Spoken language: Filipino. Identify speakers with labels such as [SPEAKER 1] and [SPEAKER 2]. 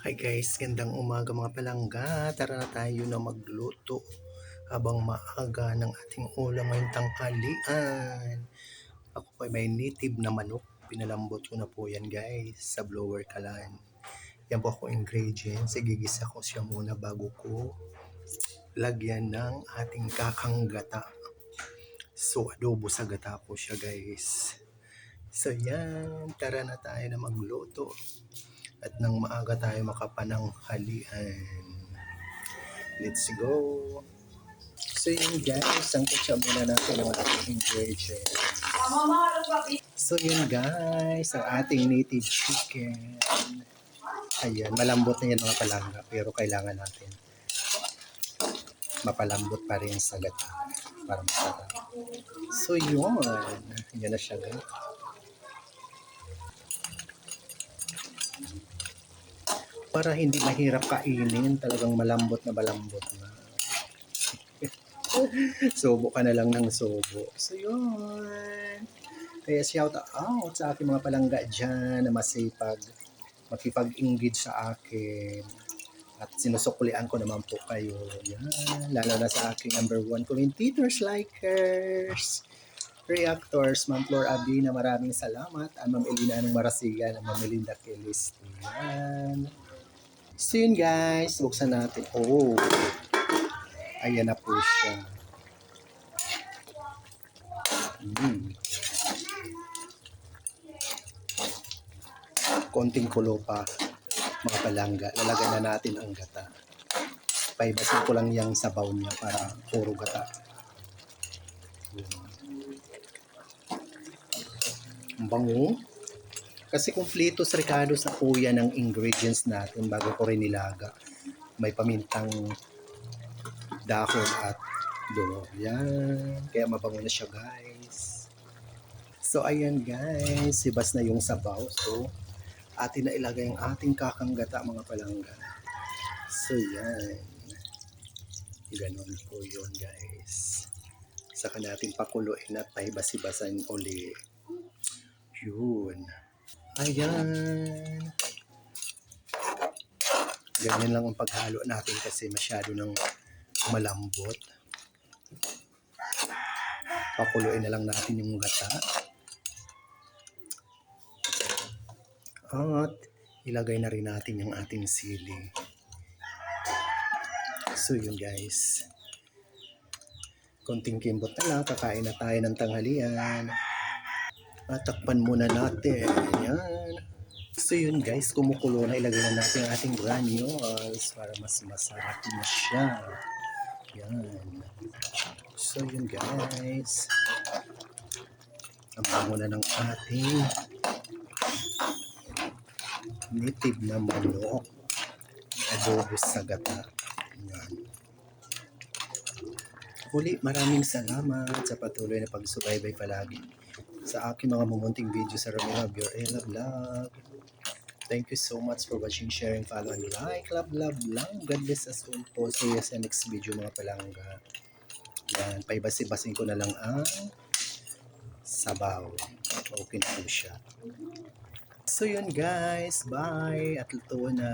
[SPEAKER 1] Hi guys, gandang umaga mga palangga. Tara na tayo na magluto habang maaga ng ating ulam ngayong tanghalian. Ako po ay may native na manok. Pinalambot ko na po yan guys sa blower kalan. Yan po ako ingredients. Igigisa ko siya muna bago ko lagyan ng ating kakang gata. So adobo sa gata po siya guys. So yan, tara na tayo na magluto. At nang maaga tayo makapananghalian. Let's go! So yun guys, sangkutsa muna natin ang ating ingredients. So yun guys, ang ating native chicken. Ayan, malambot na yan mga palangga, pero kailangan natin mapalambot pa rin sa gata para masarap. So yun, yan na siya guys. Para hindi mahirap kainin, talagang malambot na. Subo ka na lang ng subo. So yun. Kaya shout out sa aking mga palangga dyan na masipag, makipag-engage sa akin. At sinusuklian ko naman po kayo. Yan. Lalo na sa aking number 1 commentators, likers, reactors, Ma'am Flor Abdi na maraming salamat. At Ma'am Elina Anong Marasigan, at Ma'am Melinda Kelis. Yan. So yun guys, buksan natin. Oh, ayan na po siya. Konting kulo pa mga palangga. Lalagyan na natin ang gata. Paibasin ko lang yung sabaw niya para puro gata. Ang bango. Kasi kumpletos ricados na po yan ang ingredients natin bago ko rin nilaga. May pamintang dahon at do. Yan. Kaya mabango na siya guys. So ayan guys. Sibas na yung sabaw. So atin na ilagay ang ating kakanggata mga palangga. So yan. Ganon po yun guys. Saka natin pakuluin at pahibas-hibasan uli. Yun. Ayan. Ganyan lang ang paghalo natin kasi masyado ng malambot. Pakuluin na lang natin yung gata. At ilagay na rin natin yung ating sili. So yun guys. Konting kimbot na lang. Kakain na tayo ng tanghalian. At takpan muna natin. Yan. So yun guys, kumukulo na, ilagay na natin ang ating granules para mas masarap na siya. Yan. So yun guys. Ang bango na ng ating native na manok. Adobo sa gata. Yan. Uli, maraming salamat sa patuloy na pagsubaybay palagi sa aking mga mumunting video sa Romeo Your Ella Vlog. Thank you so much for watching, sharing, follow, and like. Love, love, love. God bless us all po. See you sa next video mga palangga. Yan, paibasi-basin ko na lang ang sabaw. Okay na po siya. So yun guys, bye. At luto na.